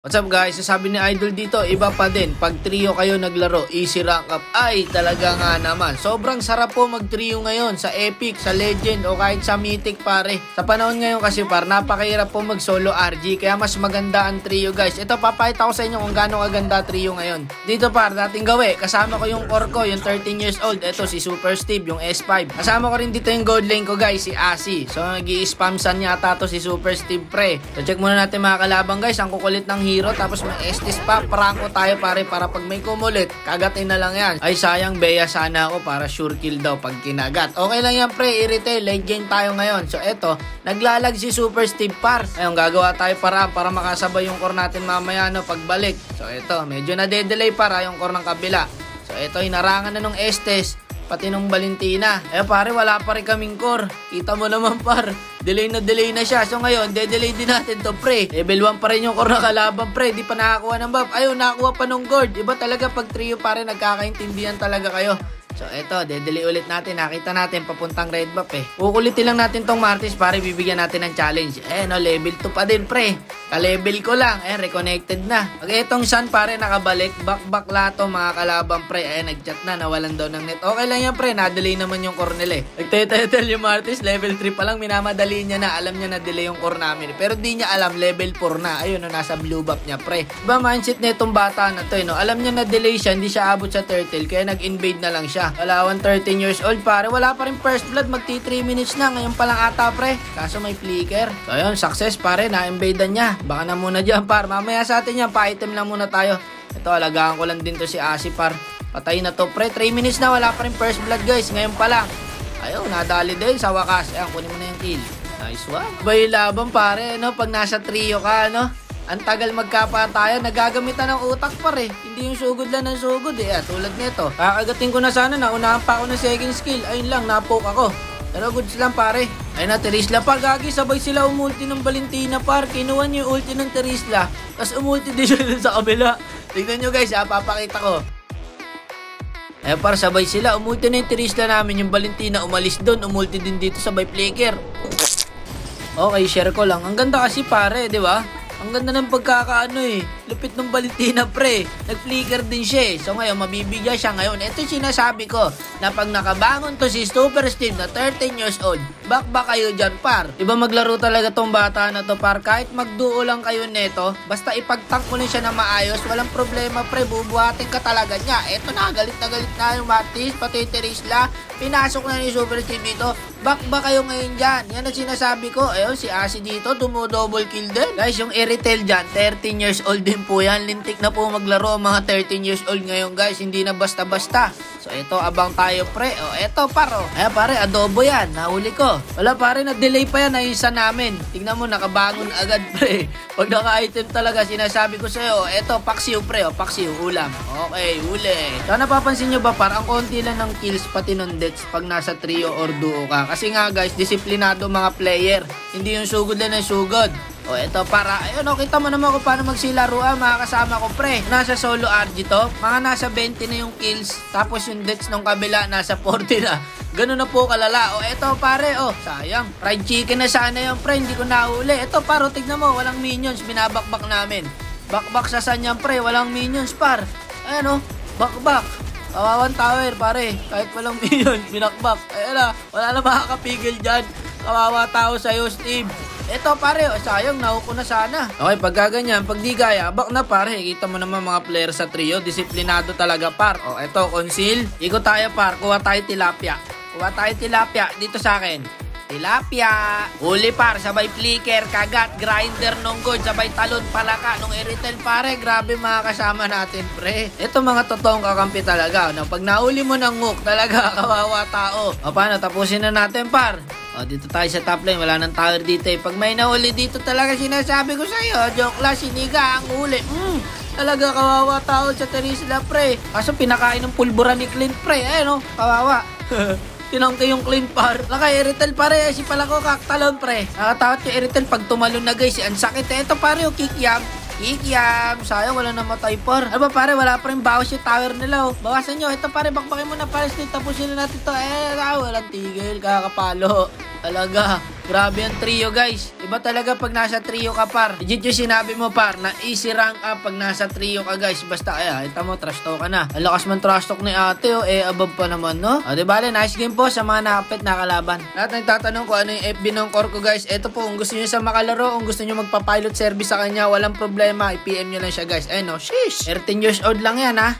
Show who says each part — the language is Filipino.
Speaker 1: What's up guys? Sabi ni Idol dito, iba pa din. Pag trio kayo naglaro, easy rank up. Ay, talaga nga naman. Sobrang sarap po mag-trio ngayon sa Epic, sa Legend o kahit sa Mythic pare. Sa panahon ngayon kasi napakahirap po mag-solo RG. Kaya mas maganda ang trio guys. Ito, papakita ko sa inyo kung gaano kaganda trio ngayon. Dito dating gawi. Kasama ko yung core ko, yung 13 years old. Ito si Super Steve, yung S5. Kasama ko rin dito yung gold lane ko guys, si Asi. So nag-i-spam san yata to si Super Steve pre. So check muna natin mga kalabang guys. Ang kukulit ng hero, tapos may Estes pa, pranko tayo pare para pag may kumulit, kagatin na lang yan. Ay sayang, Bea sana ako para sure kill daw pag kinagat. Okay lang yan pre, i-retail, late game tayo ngayon. So eto, naglalag si Super Steve par. Ayun, gagawa tayo para makasabay yung core natin mamaya pagbalik. So eto, medyo na-delay para yung core ng kabila. So eto, hinarangan na nung Estes, pati nung Valentina. Pare, wala pa rin kaming core. Kita mo naman par, delay na siya. So ngayon, de-delay din natin to pre. Level 1 pa rin yung core na kalaban pre. Di pa nakakuha ng buff. Ayun, nakakuha pa nung gold. Iba talaga pag trio pare, nagkakaintindihan talaga kayo. So eto, de-delay ulit natin. Nakita natin papuntang red buff Kukulitin lang natin tong Martis para bibigyan natin ng challenge. Level 2 pa din pre. Ka-level ko lang. Reconnected na. Pag etong Sun pare nakabalik, back lato mga kalabang pre. Nag-chat na, nawalan daw ng net. Okay lang yan pre, na-delay naman yung core nila Nagtetetel yung Martis, level 3 pa lang, minamadali niya na. Alam niya na delay yung core namin. Pero di niya alam, level 4 na. Ayun, nasa blue buff niya pre. Diba mindset na itong bata na to Alam niya na delay siya, hindi siya abot sa turtle. Kaya nag-invade na lang siya. Wala 13 years old pare, wala pa rin first blood, magti 3 minutes na, ngayon pa lang ata pre, kaso may flicker. So ayun, success pare, na-invadean niya. Baka na muna dyan par, mamaya sa atin yan, pa-item lang muna tayo. Ito, alagaan ko lang din to si Asi par. Patay na to pre, 3 minutes na, wala pa rin first blood guys, ngayon pa lang. Ayun, nadali din sa wakas. Ayan, kunin mo na yung kill. Nice one. Bay laban pare, pag nasa trio ka, ang tagal magkapatayan, nagagamitan ng utak pare. Hindi yung sugod lang ng sugod tulad nito. Kakagatin ko na sana, naunahan pa ako ng second skill. Ayun lang, napoke ako. Pero goods lang pare. Ayun na, Terisla par, gagi, sabay sila umulti ng Valentina par. Kinuha niyo yung ulti ng Terisla, tapos umulti din siya sa kabila. Tignan nyo guys, papakita ko. Par, sabay sila, umulti na yung Terisla namin. Yung Valentina umalis doon, umulti din dito sabay flicker. Okay, share ko lang. Ang ganda kasi pare, di ba? Ang ganda ng pagkakaano Lupit ng Valentina pre. Nag-flicker din siya So ngayon, mabibigyan siya ngayon. Ito yung sinasabi ko, na pag nakabangon to si Super Steve na 13 years old, back kayo dyan par. Diba maglaro talaga tong bata na to par. Kahit magduo lang kayo neto, basta ipagtank mo siya na maayos, walang problema pre. Bubuhatin ka talaga niya. Eto na, galit na yung Martis, pati Terisla. Pinasok na ni Super Steve dito. Back kayo ngayon dyan. Yan ang sinasabi ko. Ayun, si Asi dito, double kill din. Guys, yung i-retail dyan, 13 years old din po yan. Lintik na po maglaro ang mga 13 years old ngayon guys. Hindi na basta-basta. So ito, abang tayo pre. Eto paro. Pare, adobo yan. Nahuli ko. Wala pare, na-delay pa yan. Naisa namin. Tingnan mo, nakabangon agad pre. Pag naka-item talaga, sinasabi ko sa'yo, eto, paksiw pre. Paksiw, ulam. Okay, huli. So napapansin nyo ba par, ang konti lang ng kills pati ng deaths pag nasa trio or duo ka. Kasi nga guys, disiplinado mga player. Hindi yung sugod lang ng sugod. Eto para, ayun kita mo naman kung paano magsilaruan mga kasama ko pre. Nasa solo RG to, mga nasa 20 na yung kills, tapos yung deaths ng kabila nasa 40 na. Ganun na po kalala. Eto pare, sayang. Fried chicken na sana yung pre, hindi ko nahuli. Eto paro, tignan mo, walang minions, binabakbak namin. Bakbak sa sanyang pre, walang minions par. Ayan bakbak. Kawawan tower pare, kahit walang minions, binakbak. Ayan na, wala na makakapigil dyan. Kawawa tao sa'yo Steve. Eto pare, sayang, nahuko na sana. Okay, pag gaganyan, pag di gaya, bak na pare. Kita mo naman mga player sa trio, disiplinado talaga par. Eto, conceal. Ikot tayo par, kuha tayo tilapia. Dito sa akin. Tilapia. Huli par, sabay flicker, kagat, grinder nung good, sabay talon palaka nung i-retail pare. Grabe mga kasama natin pre. Ito mga totoong kakampi talaga. Pag nahuli mo ng hook, talaga kawawa tao. Paano, tapusin na natin par. Dito tayo sa top lane, wala nang tower dito Pag may nahuli dito talaga, sinasabi ko sa'yo, joke lang, siniga ang huli. Talaga kawawa tao sa Terisla pre. Kaso pinakain ng pulbura ni Clint pre. Kawawa. Tinangke yung Clint par. Laka i-retail pare, si pala ko kaktalon pre. Nakatakot yung i-retail pag tumalon na guys. Ang sakit ito pare, kikiam. Sayang, wala namatay par. Ano ba pare, wala pa rin bawas yung tower nila Bawasan nyo, ito pare, bakbakin mo na pare. Tapusin na natin to. Walang tigil, kakapalo. Talaga. Grabe ang trio guys. Iba talaga pag nasa trio ka par. Legit yung sinabi mo par na easy rank up pag nasa trio ka guys. Basta kaya, ita mo, trash talk ka na. Ang lakas man trash talk ni ate above pa naman no. O diba, nice game po sa mga nakapit na kalaban. Lahat nagtatanong ko ano yung FB ng core ko guys. Ito po, kung gusto nyo sa makalaro, kung gusto nyo magpa-pilot service sa kanya, walang problema, i-PM nyo lang siya guys. Ayun no, sheesh. 13 years old lang yan ha.